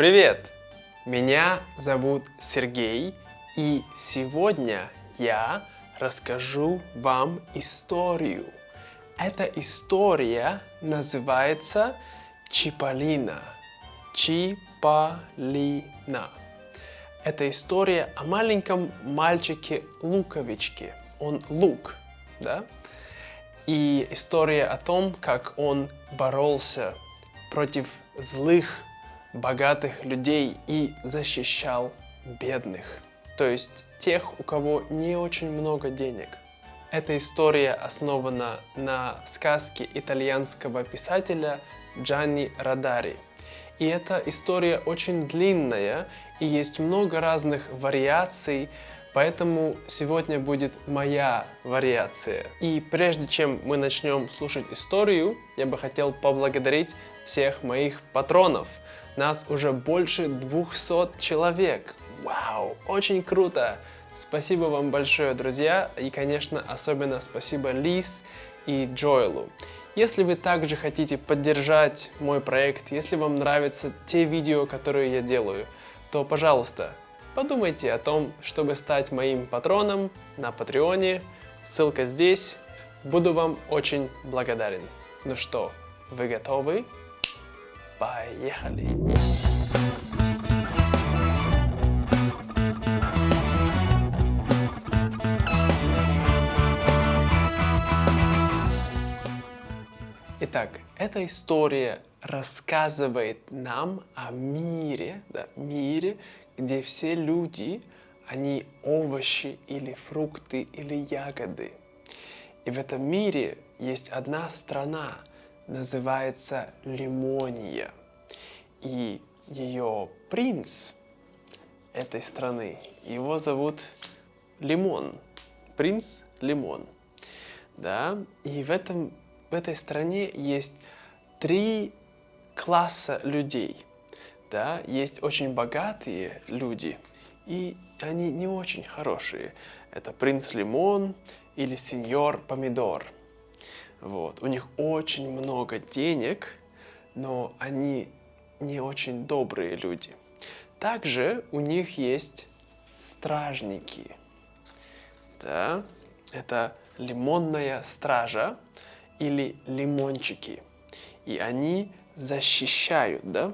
Привет! Меня зовут Сергей, и сегодня я расскажу вам историю. Эта история называется Чиполлино. Чиполлино. Это история о маленьком мальчике-луковичке. Он лук, да? И история о том, как он боролся против злых, богатых людей и защищал бедных, то есть тех, у кого не очень много денег. Эта история основана на сказке итальянского писателя Джанни Родари. И эта история очень длинная, и есть много разных вариаций, поэтому сегодня будет моя вариация. И прежде чем мы начнем слушать историю, я бы хотел поблагодарить всех моих патронов. Нас уже больше 200 человек. Вау, очень круто! Спасибо вам большое, друзья, и, конечно, особенно спасибо Лиз и Джоэлу. Если вы также хотите поддержать мой проект, если вам нравятся те видео, которые я делаю, то, пожалуйста, подумайте о том, чтобы стать моим патроном на Патреоне. Ссылка здесь. Буду вам очень благодарен. Ну что, вы готовы? Поехали! Итак, эта история рассказывает нам о мире, мире, где все люди, они овощи или фрукты или ягоды. И в этом мире есть одна страна, называется Лимония. И ее принц этой страны, его зовут Лимон. Принц Лимон. Да? И в этой стране есть 3 класса людей. Да? Есть очень богатые люди, и они не очень хорошие. Это принц Лимон или сеньор Помидор. Вот. У них очень много денег, но они не очень добрые люди. Также у них есть стражники. Да? Это лимонная стража или лимончики. И они защищают, да?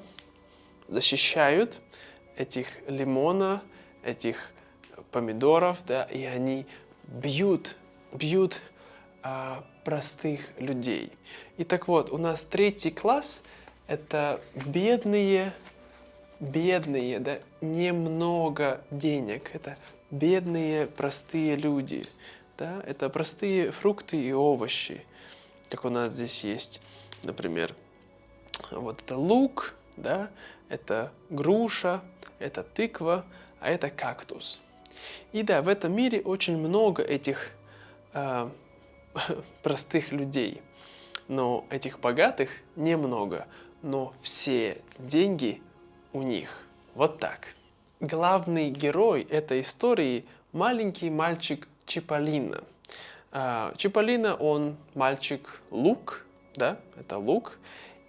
Защищают этих лимона, этих помидоров, да? И они бьют простых людей. И так вот, у нас 3-й класс – это бедные, да? Немного денег. Это бедные, простые люди. Да? Это простые фрукты и овощи, как у нас здесь есть, например, вот это лук, да, это груша, это тыква, а это кактус. И да, в этом мире очень много этих простых людей, но этих богатых немного, но все деньги у них. Вот так. Главный герой этой истории – маленький мальчик Чиполлино. Чиполлино, он мальчик лук, да, это лук,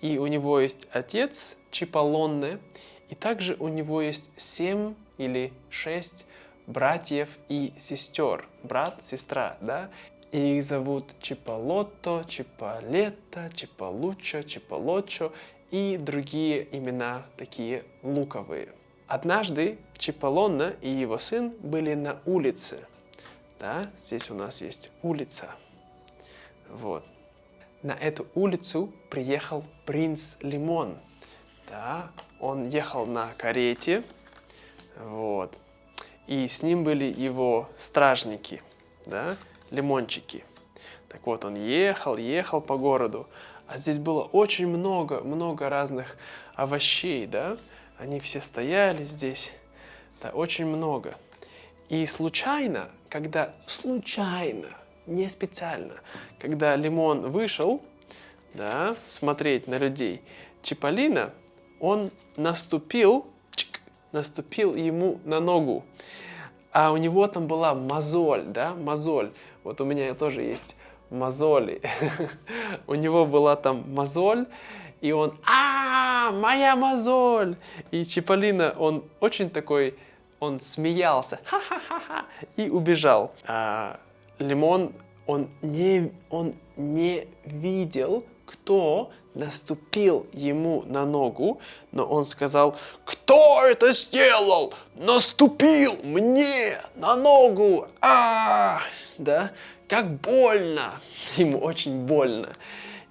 и у него есть отец Чиполлоне, и также у него есть 7 или 6 братьев и сестер, брат, сестра, да, и их зовут Чиполлотто, Чиполлетто, Чиполлуччо, Чиполлоччо и другие имена такие луковые. Однажды Чиполлоне и его сын были на улице. Да, здесь у нас есть улица. Вот. На эту улицу приехал принц Лимон. Да, он ехал на карете. Вот. И с ним были его стражники, да, лимончики. Так вот, он ехал по городу. А здесь было очень много разных овощей, да. Они все стояли здесь. Да, очень много. И случайно, не специально, когда Лимон вышел, да, смотреть на людей, Чиполлино, он наступил ему на ногу. А у него там была мозоль, да, мозоль. Вот у меня тоже есть мозоли. У него была там мозоль, и он ха-ха-ха, моя мозоль. И Чиполлино, он очень такой, он смеялся, ха-ха-ха-ха, и убежал. А Лимон, он не видел, кто наступил ему на ногу, но он сказал: «Кто это сделал? Наступил мне на ногу! Да? Как больно!» Ему очень больно.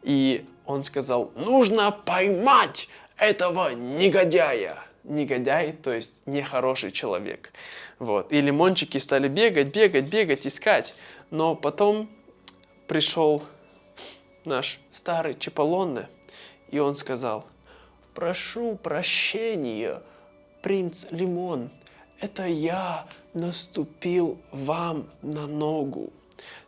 И он сказал: «Нужно поймать этого негодяя!» Негодяй, то есть нехороший человек. Вот. И лимончики стали бегать, искать. Но потом пришел наш старый Чиполлоне, и он сказал: «Прошу прощения, принц Лимон, это я наступил вам на ногу».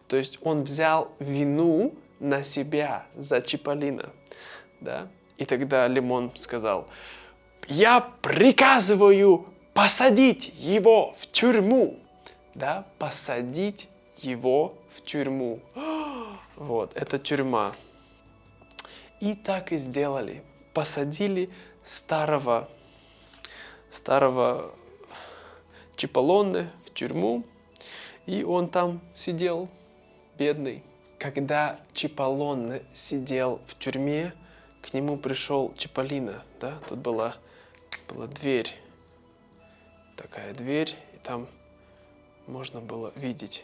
То есть он взял вину на себя за Чиполлино. Да? И тогда Лимон сказал: «Я приказываю посадить его в тюрьму». Да? Посадить его в тюрьму. Вот, это тюрьма. И так и сделали. Посадили старого Чиполлоне в тюрьму, и он там сидел, бедный. Когда Чиполлоне сидел в тюрьме, к нему пришел Чиполлино. Да? Тут была дверь, такая дверь, и там можно было видеть.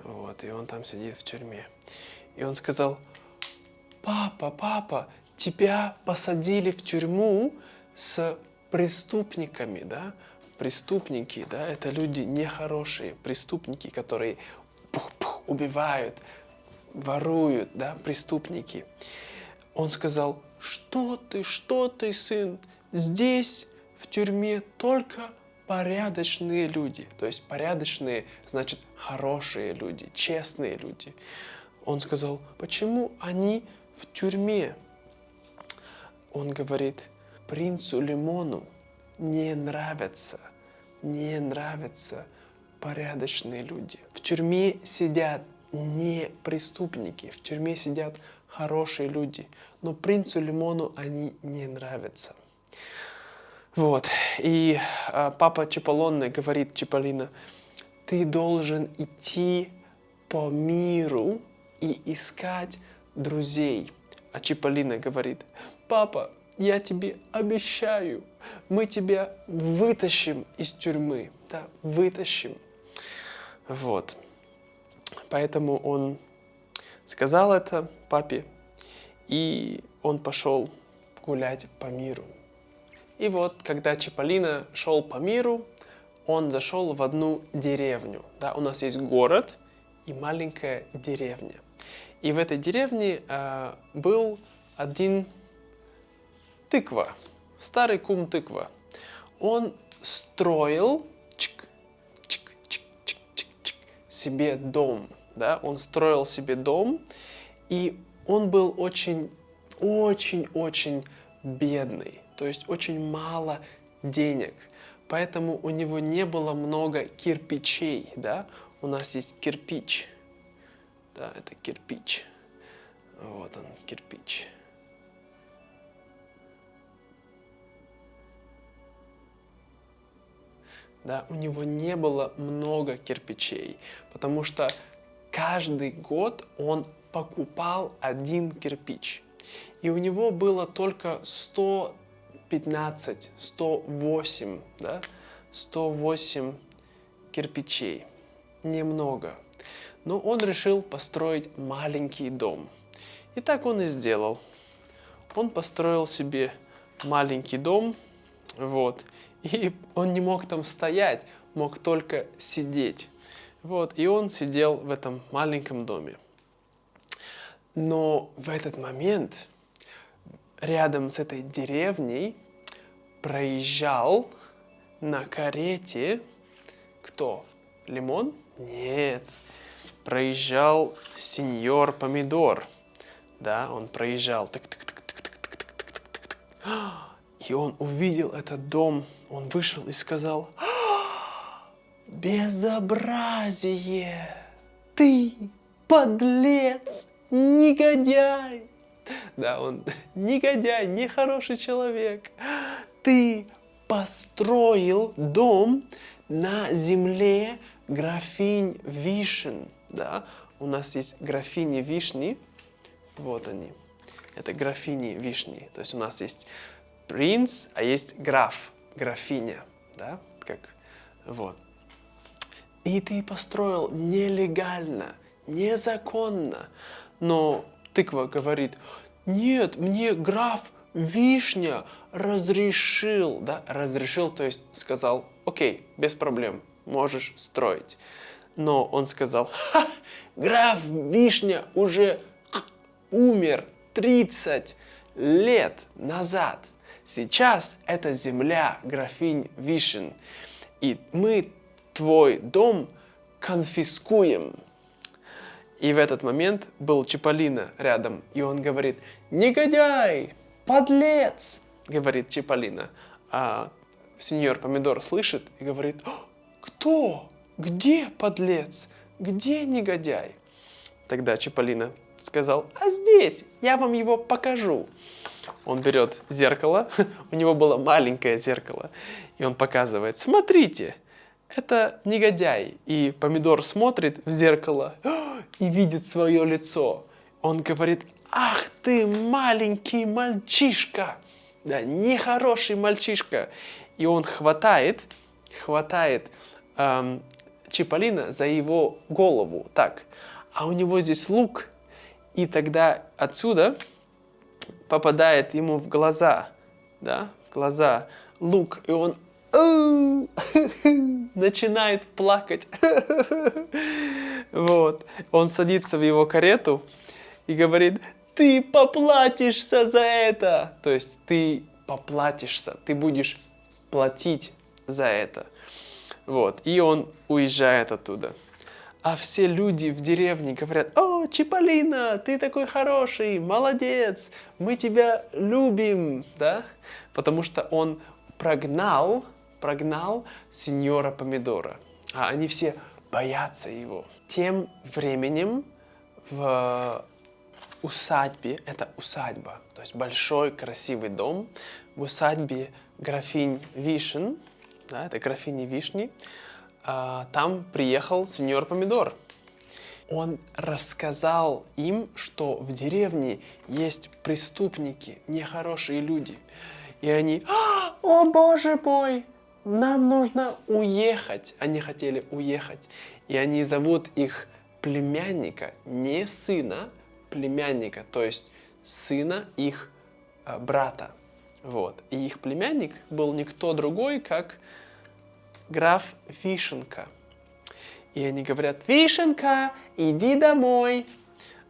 Вот, и он там сидит в тюрьме. И он сказал: «Папа, тебя посадили в тюрьму с преступниками, да? Преступники, да, это люди нехорошие, преступники, которые убивают, воруют, да, преступники». Он сказал: что ты, сын? Здесь, в тюрьме, только порядочные люди. То есть порядочные, значит, хорошие люди, честные люди. Он сказал: почему они в тюрьме? Он говорит: принцу Лимону не нравятся порядочные люди. В тюрьме сидят не преступники, в тюрьме сидят хорошие люди, но принцу Лимону они не нравятся. Вот, и папа Чиполлоне говорит Чиполлино: ты должен идти по миру и искать друзей. А Чиполлино говорит: папа, я тебе обещаю, мы тебя вытащим из тюрьмы, да, вытащим. Вот, поэтому он сказал это папе, и он пошел гулять по миру. И вот, когда Чиполлино шел по миру, он зашел в одну деревню. Да, у нас есть город и маленькая деревня. И в этой деревне был один тыква, старый кум тыква. Он строил себе дом. Да? Он строил себе дом, и он был очень бедный. То есть очень мало денег. Поэтому у него не было много кирпичей. Да? У нас есть кирпич. Да, это кирпич. Вот он, кирпич. Да, у него не было много кирпичей, потому что каждый год он покупал один кирпич. И у него было только 108 кирпичей. Немного. Но он решил построить маленький дом. И так он и сделал. Он построил себе маленький дом, вот. И он не мог там стоять, мог только сидеть. Вот. И он сидел в этом маленьком доме. Но в этот момент рядом с этой деревней проезжал на карете кто? Лимон? Нет. Проезжал сеньор Помидор. Да, он проезжал. И он увидел этот дом. Он вышел и сказал: безобразие! Ты, подлец, негодяй! Да, он негодяй, нехороший человек. Ты построил дом на земле графинь вишен. Да, у нас есть графини вишни. Вот они. Это графини вишни. То есть у нас есть принц, а есть граф, графиня. Да, как вот. И ты построил нелегально, незаконно. Но тыква говорит: нет, мне граф Вишня разрешил. Да, разрешил, то есть сказал: окей, без проблем, можешь строить. Но он сказал: ха, граф Вишня уже умер 30 лет назад. Сейчас это земля графинь Вишен. И мы твой дом конфискуем. И в этот момент был Чиполлино рядом, и он говорит: негодяй, подлец, говорит Чиполлино. А сеньор Помидор слышит и говорит: кто? Где подлец? Где негодяй? Тогда Чиполлино сказал: а здесь, я вам его покажу. Он берет зеркало, у него было маленькое зеркало, и он показывает: смотрите, это негодяй. И Помидор смотрит в зеркало и видит свое лицо. Он говорит: ах ты маленький мальчишка, да, нехороший мальчишка. И он хватает Чиполлино за его голову, так. А у него здесь лук, и тогда отсюда попадает ему в глаза, да, в глаза лук, и он начинает плакать. Вот. Он садится в его карету и говорит: ты поплатишься за это. То есть ты поплатишься, ты будешь платить за это. Вот. И он уезжает оттуда. А все люди в деревне говорят: о, Чиполлино, ты такой хороший, молодец, мы тебя любим, да? Потому что он прогнал сеньора Помидора. А они все боятся его. Тем временем в усадьбе, это усадьба, то есть большой красивый дом, в усадьбе графинь Вишен, да, это графини Вишни, там приехал сеньор Помидор. Он рассказал им, что в деревне есть преступники, нехорошие люди. И они: о боже мой, нам нужно уехать. Они хотели уехать. И они зовут их племянника, не сына, племянника, то есть сына их брата. Вот. И их племянник был никто другой, как граф Вишенка. И они говорят: Вишенка, иди домой.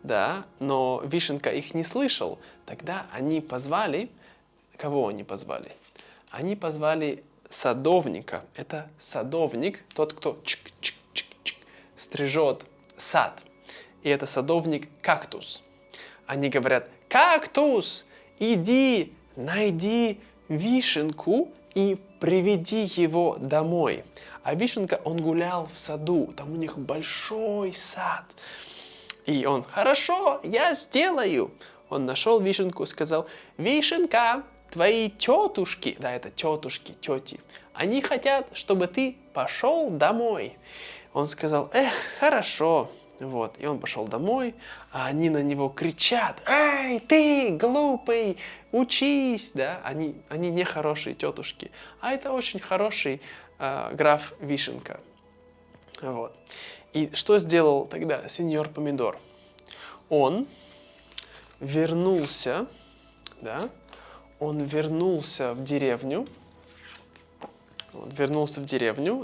Да, но Вишенка их не слышал. Тогда они позвали... Кого они позвали? Они позвали садовника. Это садовник, тот, кто стрижет сад. И это садовник Кактус. Они говорят: Кактус, иди, найди Вишенку и приведи его домой. А Вишенка, он гулял в саду, там у них большой сад. И он: хорошо, я сделаю. Он нашел Вишенку и сказал: Вишенка, твои тетушки, да, это тетушки, тети, они хотят, чтобы ты пошел домой. Он сказал: эх, хорошо. Вот, и он пошел домой, а они на него кричат: эй, ты глупый, учись, да, они не хорошие тетушки, а это очень хороший граф Вишенка. Вот. И что сделал тогда сеньор Помидор? Он вернулся, да, он вернулся в деревню,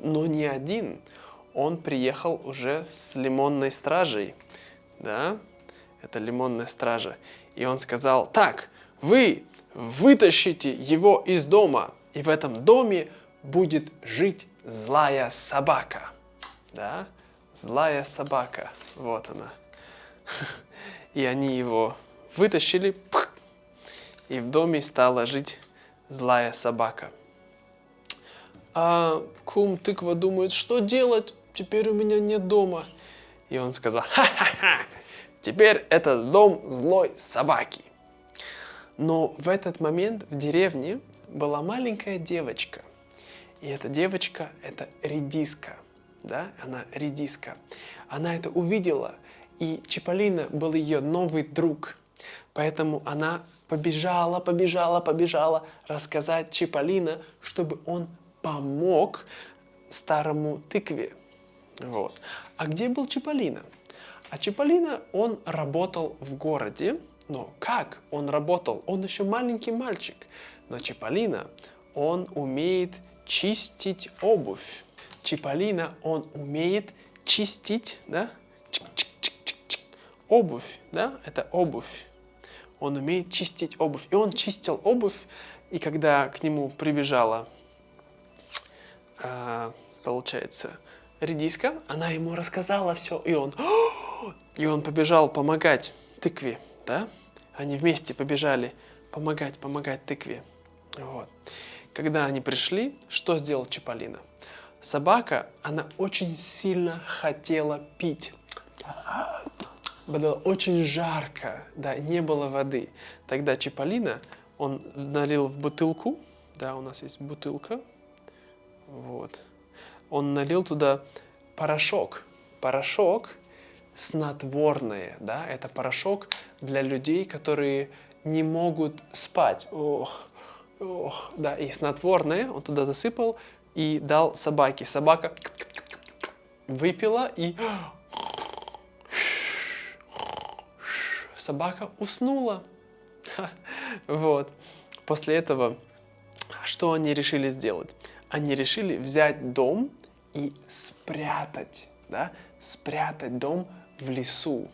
но не один. Он приехал уже с лимонной стражей, да, это лимонная стража. И он сказал: так, вы вытащите его из дома, и в этом доме будет жить злая собака, да, злая собака, вот она. И они его вытащили, и в доме стала жить злая собака. А кум Тыква думает: что делать? Теперь у меня нет дома. И он сказал: ха-ха-ха, теперь это дом злой собаки. Но в этот момент в деревне была маленькая девочка. И эта девочка – это редиска. Да? Она редиска. Она это увидела, и Чиполлино был ее новый друг. Поэтому она побежала рассказать Чиполлино, чтобы он помог старому тыкве. Вот. А где был Чиполлино? А Чиполлино, он работал в городе. Но как он работал? Он еще маленький мальчик. Но Чиполлино, он умеет чистить обувь. Чиполлино, он умеет чистить, да? Чик-чик-чик-чик-чик. Обувь, да? Это обувь. Он умеет чистить обувь. И он чистил обувь, и когда к нему прибежала, получается, редиска, она ему рассказала все, и он побежал помогать тыкве, да? Они вместе побежали помогать тыкве. Вот. Когда они пришли, что сделал Чиполлино? Собака, она очень сильно хотела пить. Было очень жарко, да, не было воды. Тогда Чиполлино, он налил в бутылку, да, у нас есть бутылка, вот. Он налил туда порошок снотворное, да, это порошок для людей, которые не могут спать. Да, и снотворное он туда засыпал и дал собаке. Собака выпила и собака уснула. Вот. После этого что они решили сделать? Они решили взять дом и спрятать, да, спрятать дом в лесу.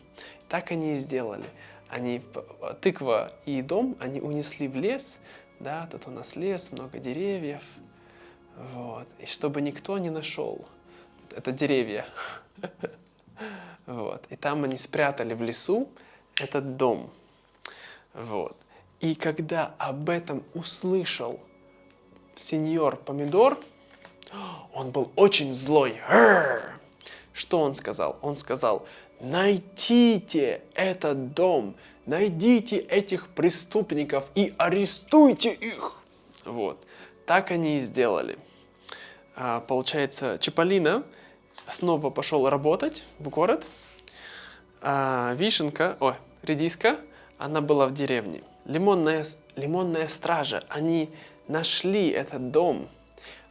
Так они и сделали. Они тыква и дом они унесли в лес, да, тут у нас лес, много деревьев, вот, и чтобы никто не нашел. Это деревья. Вот. И там они спрятали в лесу этот дом. Вот. И когда об этом услышал сеньор Помидор, он был очень злой. Что он сказал? Он сказал: найдите этот дом, найдите этих преступников и арестуйте их. Вот. Так они и сделали. Получается, Чиполлино снова пошел работать в город. Редиска, она была в деревне. Лимонная стража, они нашли этот дом.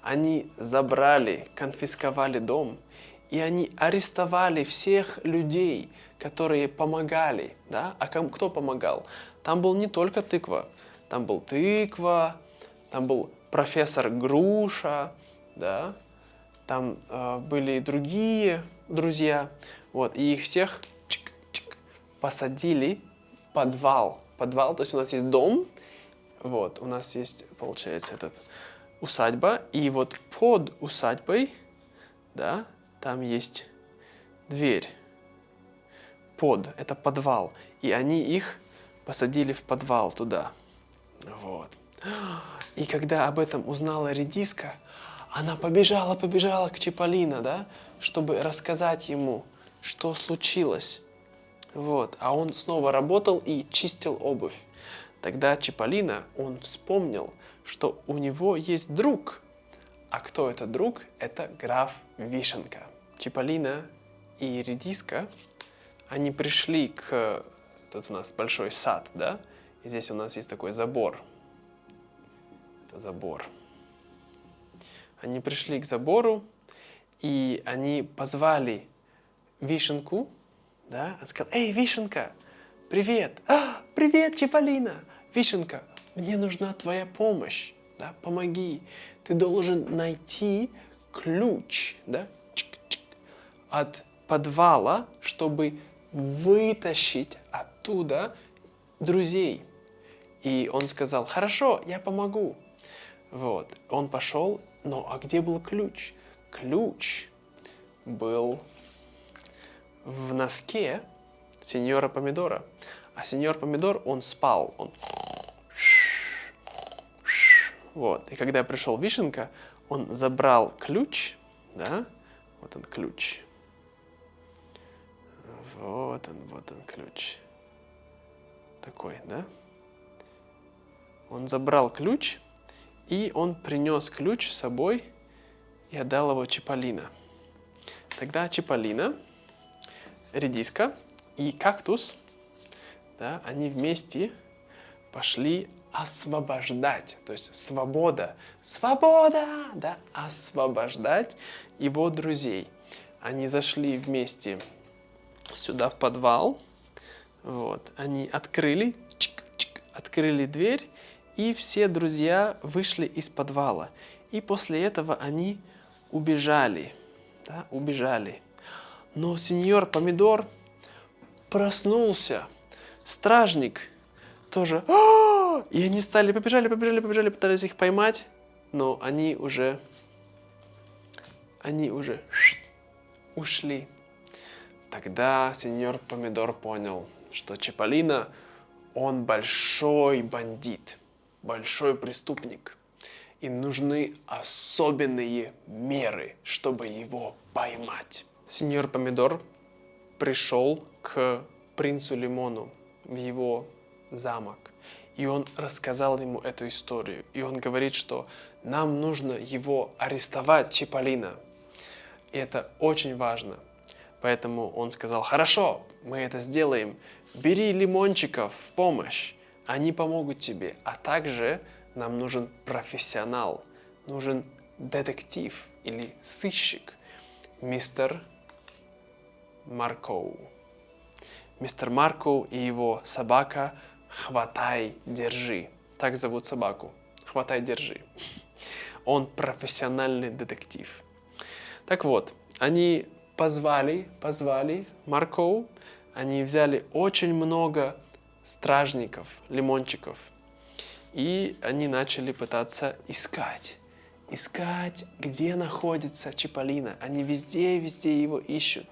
Они забрали, конфисковали дом. И они арестовали всех людей, которые помогали. Да? А кто помогал? Там был не только тыква. Там был тыква, там был профессор Груша, да? Там были и другие друзья. Вот, и их всех посадили в подвал. Подвал, то есть у нас есть дом, вот, у нас есть, получается, усадьба, и вот под усадьбой, да, там есть дверь. Это подвал. И они их посадили в подвал туда. Вот. И когда об этом узнала редиска, она побежала к Чиполлино, да, чтобы рассказать ему, что случилось. Вот. А он снова работал и чистил обувь. Тогда Чиполлино, он вспомнил, что у него есть друг. А кто этот друг? Это граф Вишенка. Чиполлино и редиска, они пришли к... Тут у нас большой сад, да? И здесь у нас есть такой забор. Это забор. Они пришли к забору, и они позвали Вишенку, да? Он сказал: «Эй, Вишенка, привет!» «Привет, Чиполлино!» «Вишенка, мне нужна твоя помощь, да? Помоги. Ты должен найти ключ, да? От подвала, чтобы вытащить оттуда друзей». И он сказал: «Хорошо, я помогу». Вот. Он пошел, а где был ключ? Ключ был в носке сеньора Помидора. А сеньор Помидор, он спал. Вот. И когда пришел Вишенка, он забрал ключ, да? Вот он ключ. Вот он ключ. Такой, да? Он забрал ключ, и он принес ключ с собой и отдал его Чиполлино. Тогда Чиполлино, редиска и кактус, да, они вместе пошли освобождать, то есть свобода, да, освобождать его друзей. Они зашли вместе сюда в подвал, вот, они открыли дверь, и все друзья вышли из подвала. И после этого они убежали, да, убежали. Но сеньор Помидор проснулся, стражник тоже. И они побежали, пытались их поймать, но они уже ушли. Тогда сеньор Помидор понял, что Чиполлино, он большой бандит, большой преступник. И нужны особенные меры, чтобы его поймать. Сеньор Помидор пришел к принцу Лимону в его замок. И он рассказал ему эту историю. И он говорит, что нам нужно его арестовать, Чиполлино. И это очень важно. Поэтому он сказал: хорошо, мы это сделаем. Бери лимончиков в помощь. Они помогут тебе. А также нам нужен профессионал. Нужен детектив или сыщик. Мистер Маркоу. Мистер Маркоу и его собака «Хватай, держи». Так зовут собаку. «Хватай, держи». Он профессиональный детектив. Так вот, они позвали Маркоу. Они взяли очень много стражников, лимончиков. И они начали пытаться искать, где находится Чиполлино. Они везде его ищут.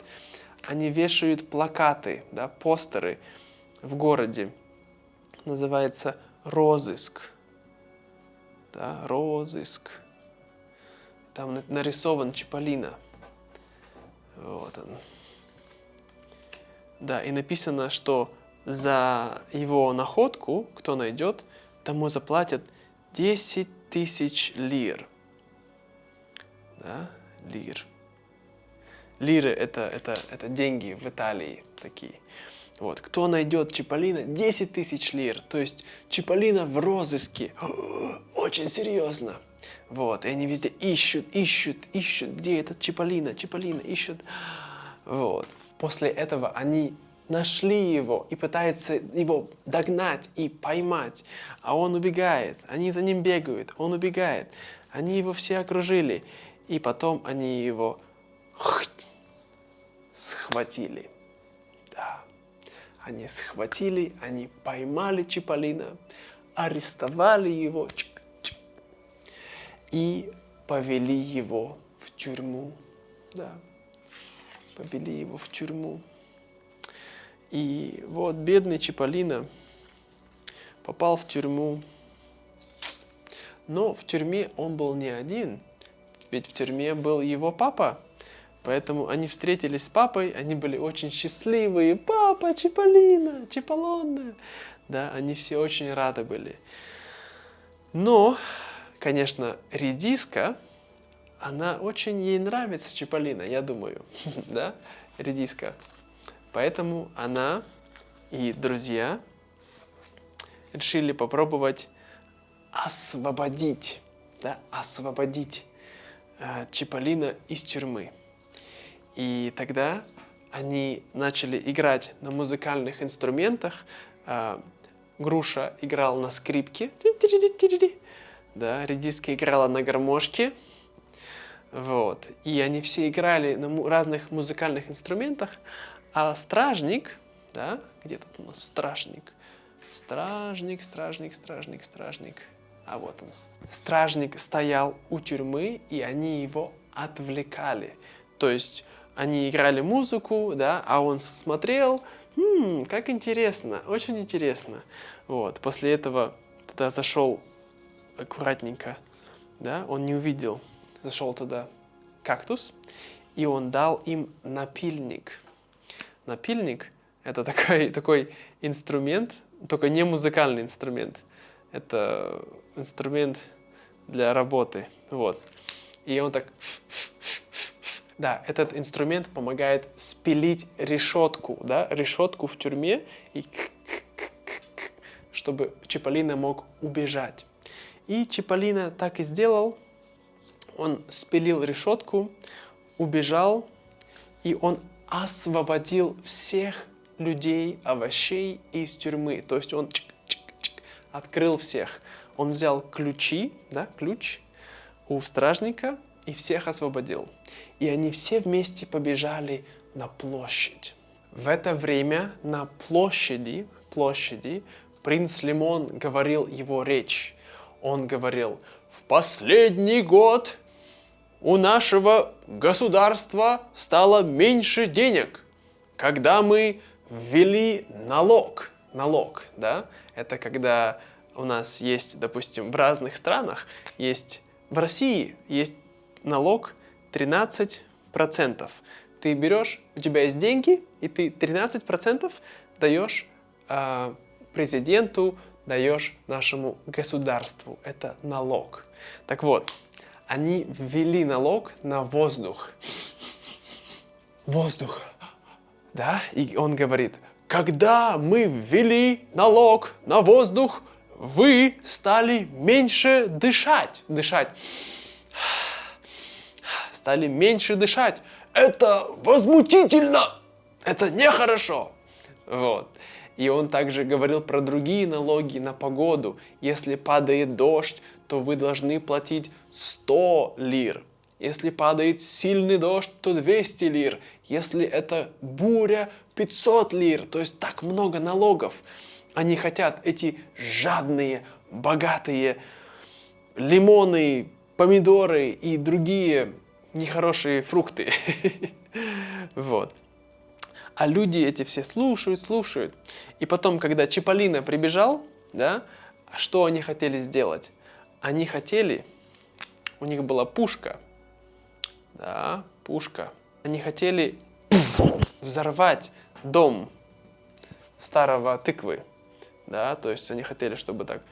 Они вешают плакаты, да, постеры в городе. Называется розыск. Да, розыск. Там нарисован Чиполлино. Вот он. Да, и написано, что за его находку, кто найдет, тому заплатят 10 тысяч лир. Да, лир. Лиры это деньги в Италии такие. Вот. Кто найдет Чиполлино, 10 тысяч лир. То есть Чиполлино в розыске. Очень серьезно. Вот. И они везде ищут, где этот Чиполлино, ищут. Вот. После этого они нашли его и пытаются его догнать и поймать. А он убегает. Они за ним бегают. Он убегает. Они его все окружили. И потом они его схватили. Да. Они схватили, они поймали Чиполлино, арестовали его и повели его в тюрьму. Да. Повели его в тюрьму. И вот бедный Чиполлино попал в тюрьму. Но в тюрьме он был не один, ведь в тюрьме был его папа. Поэтому они встретились с папой, они были очень счастливые. Папа, Чиполлино, Чиполлоне. Да, они все очень рады были. Но, конечно, редиска, она очень ей нравится Чиполлино, я думаю. Да, редиска. Поэтому она и друзья решили попробовать освободить Чиполлино из тюрьмы. И тогда они начали играть на музыкальных инструментах. Груша играл на скрипке, да, редиска играла на гармошке. Вот. И они все играли на разных музыкальных инструментах. А стражник, да, где тут у нас стражник? Стражник. А вот он. Стражник стоял у тюрьмы, и они его отвлекали. То есть они играли музыку, да, а он смотрел, как интересно, очень интересно. Вот. После этого туда зашел аккуратненько, да, он не увидел, зашел туда кактус, и он дал им напильник. Напильник – это такой инструмент, только не музыкальный инструмент. Это инструмент для работы. Вот. И он так... Да, этот инструмент помогает спилить решетку, да, решетку в тюрьме, и чтобы Чиполлино мог убежать. И Чиполлино так и сделал. Он спилил решетку, убежал, и он освободил всех людей, овощей из тюрьмы. То есть он открыл всех. Он взял ключи, да, ключ у стражника и всех освободил. И они все вместе побежали на площадь. В это время на площади принц Лимон говорил его речь. Он говорил: «В последний год у нашего государства стало меньше денег, когда мы ввели налог». Налог, да? Это когда у нас есть, допустим, в разных странах, есть в России есть налог 13%. Ты берешь, у тебя есть деньги, и ты 13% даешь президенту, даешь нашему государству. Это налог. Так вот, они ввели налог на воздух. Воздух. Да? И он говорит: когда мы ввели налог на воздух, вы стали меньше дышать. Стали меньше дышать. Это возмутительно! Это нехорошо! Вот. И он также говорил про другие налоги на погоду. Если падает дождь, то вы должны платить 100 лир. Если падает сильный дождь, то 200 лир. Если это буря, 500 лир. То есть так много налогов. Они хотят, эти жадные, богатые лимоны, помидоры и другие нехорошие фрукты. Вот. А люди эти все слушают. И потом, когда Чиполлино прибежал, да, что они хотели сделать? Они хотели, у них была пушка, да, пушка. Они хотели взорвать дом старого тыквы, да, то есть они хотели, чтобы так.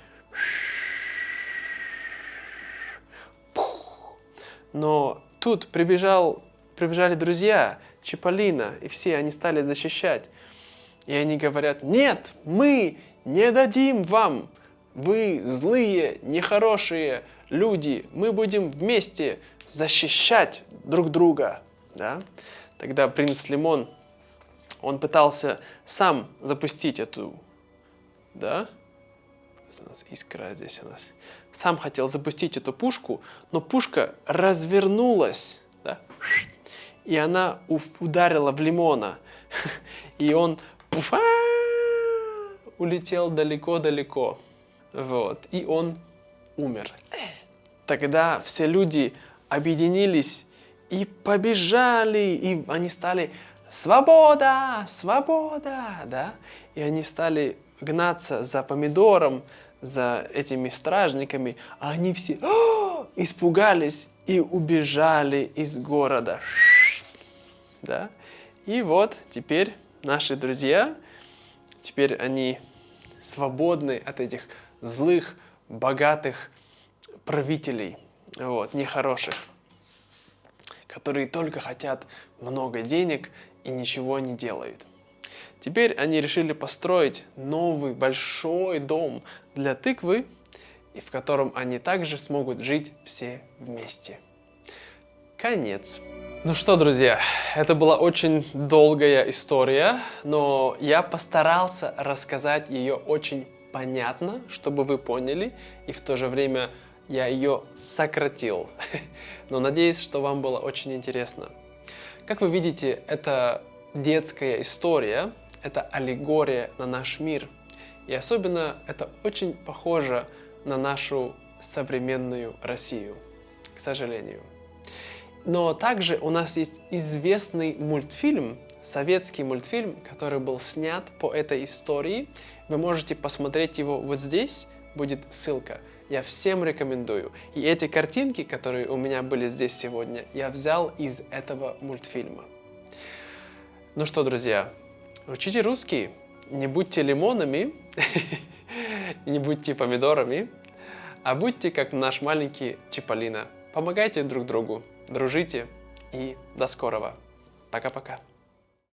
Но тут прибежали друзья Чиполлино, и все они стали защищать. И они говорят: нет, мы не дадим вам, вы злые, нехорошие люди, мы будем вместе защищать друг друга. Да? Тогда принц Лимон, он пытался сам запустить эту, да? У нас искра здесь у нас. Сам хотел запустить эту пушку, но пушка развернулась, да? И она ударила в Лимона. И он улетел далеко-далеко. Вот. И он умер. Тогда все люди объединились и побежали, и они стали: свобода, свобода, да? И они стали гнаться за помидором, за этими стражниками, а они все испугались и убежали из города. Да? И вот теперь наши друзья, теперь они свободны от этих злых, богатых правителей, вот, нехороших, которые только хотят много денег и ничего не делают. Теперь они решили построить новый большой дом для тыквы, и в котором они также смогут жить все вместе. Конец. Ну что, друзья, это была очень долгая история, но я постарался рассказать ее очень понятно, чтобы вы поняли, и в то же время я ее сократил. Но надеюсь, что вам было очень интересно. Как вы видите, это детская история, это аллегория на наш мир. И особенно это очень похоже на нашу современную Россию, к сожалению. Но также у нас есть известный мультфильм, советский мультфильм, который был снят по этой истории. Вы можете посмотреть его вот здесь, будет ссылка. Я всем рекомендую. И эти картинки, которые у меня были здесь сегодня, я взял из этого мультфильма. Ну что, друзья, учите русский, не будьте лимонами не будьте помидорами, а будьте как наш маленький Чиполлино. Помогайте друг другу, дружите и до скорого. Пока-пока.